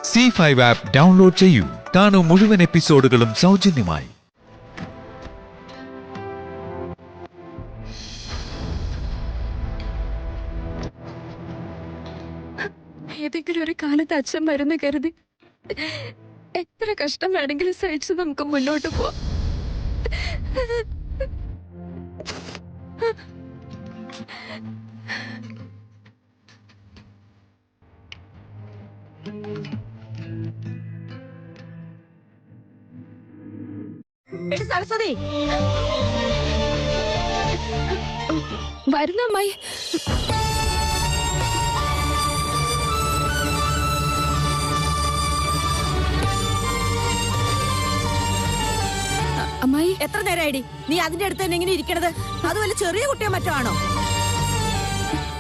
C5 app download ചെയ്യൂ. കാണൂ മുഴുവൻ എപ്പിസോഡുകളും സൗജന്യമായി. ഏതെങ്കിലും ഒരു കാലത്ത് അച്ഛൻ മരുന്ന് കരുതി എത്ര കഷ്ടം വേണമെങ്കിലും സഹിച്ച് നമുക്ക് മുന്നോട്ട് പോവാം. സരസ്വതി വരുന്ന അമ്മായി. അമ്മായി എത്ര നേരമായിടി നീ അതിന്റെ അടുത്ത് തന്നെ ഇങ്ങനെ ഇരിക്കണത്? അതുപോലെ ചെറിയ കുട്ടിയോ മറ്റോ ആണോ?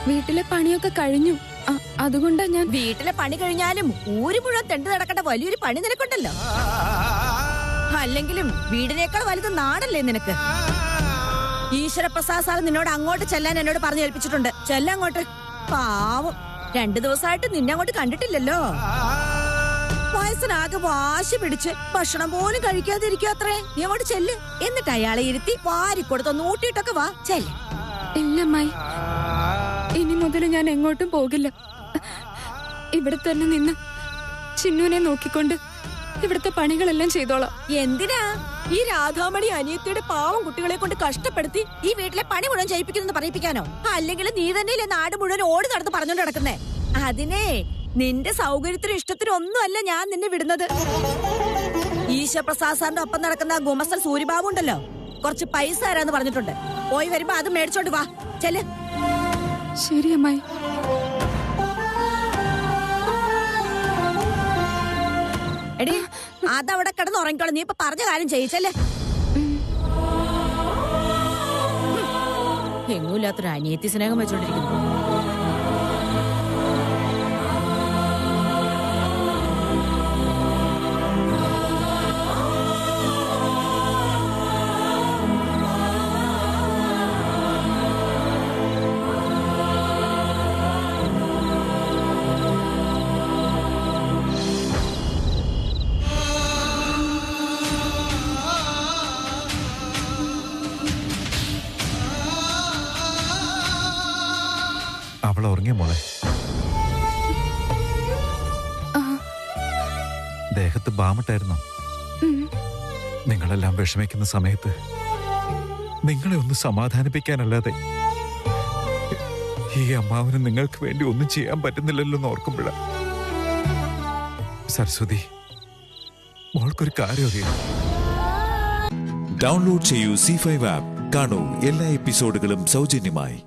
വീട്ടിലെ പണിയൊക്കെ കഴിഞ്ഞു. അതുകൊണ്ടാ ഞാൻ. വീട്ടിലെ പണി കഴിഞ്ഞാലും ഊര് മുഴുവൻ തെണ്ടു നടക്കേണ്ട വലിയൊരു പണി നിനക്കുണ്ടല്ലോ. അല്ലെങ്കിലും വീടിനേക്കാൾ വലുത് നാടല്ലേ നിനക്ക്? ഈശ്വരപ്രസാദ് സാർ നിന്നോട് അങ്ങോട്ട് ചെല്ലാൻ എന്നോട് പറഞ്ഞു ഏൽപ്പിച്ചിട്ടുണ്ട്. ചെല്ലങ്ങോട്ട്. പാവം 2 ദിവസമായിട്ട് നിന്നെ അങ്ങോട്ട് കണ്ടിട്ടില്ലല്ലോ. വയസ്സിനാകെ വാശി പിടിച്ച് ഭക്ഷണം പോലും കഴിക്കാതിരിക്കുക അത്രേ. നീ അങ്ങോട്ട് ചെല്ല്. എന്നിട്ട് അയാളെ ഇരുത്തി വാരിക്കൊടുത്തൊന്ന് ഊട്ടിയിട്ടൊക്കെ വാ. ചെല്ല്. ഇല്ല അമ്മായി, ഇനി മുതൽ ഞാൻ എങ്ങോട്ടും പോകില്ല. ഇവിടെ തന്നെ നിന്ന് ചിന്നുവിനെ നോക്കിക്കൊണ്ട് ഇവിടുത്തെ പണികളെല്ലാം ചെയ്തോളാം. എന്തിനാ ഈ രാധാമണി അനിയത്തിയുടെ പാവം കുട്ടികളെ കൊണ്ട് കഷ്ടപ്പെടുത്തി ഈ വീട്ടിലെ പണി മുഴുവൻ ചെയ്യിപ്പിക്കുന്നു പറയിപ്പിക്കാനോ? അല്ലെങ്കിൽ നീ തന്നെയല്ലേ നാട് മുഴുവൻ ഓടി നടന്ന് പറഞ്ഞോണ്ട് കിടക്കുന്നേ? അതിനെ നിന്റെ സൗകര്യത്തിനും ഇഷ്ടത്തിനും ഒന്നുമല്ല ഞാൻ നിന്നെ വിടുന്നത്. ഈശ്വരപ്രസാദ് സാറിന്റെ ഒപ്പം നടക്കുന്ന ഗുമസ്തൻ സൂര്യബാബു ഉണ്ടല്ലോ, കുറച്ച് പൈസ തരാന്ന് പറഞ്ഞിട്ടുണ്ട്. പോയി വരുമ്പോ അത് മേടിച്ചോണ്ട് വാ. ചെല്. ശരി അമ്മായി. എടി അതവിടെ കിടന്ന് ഉറങ്ങിക്കോളൂ. നീ ഇപ്പൊ പറഞ്ഞ കാര്യം ചെയ്യിച്ചല്ലേ. എങ്ങൂല്ലാത്തൊരു അനിയത്തി സ്നേഹം വെച്ചോണ്ടിരിക്കുന്നു. അവൾ ഉറങ്ങിയ മോളെ. ദേഹത്ത് ബാമിട്ടായിരുന്നോ? നിങ്ങളെല്ലാം വിഷമിക്കുന്ന സമയത്ത് നിങ്ങളെ ഒന്ന് സമാധാനിപ്പിക്കാനല്ലാതെ ഈ അമ്മാവന് നിങ്ങൾക്ക് വേണ്ടി ഒന്നും ചെയ്യാൻ പറ്റുന്നില്ലല്ലോ എന്ന് ഓർക്കുമ്പോഴാ. സരസ്വതി, മോൾക്കൊരു കാര്യം അറിയാം. ഡൗൺലോഡ് ചെയ്യൂ C5 ആപ്പ്. കാണൂ എല്ലാ എപ്പിസോഡുകളും സൗജന്യമായി.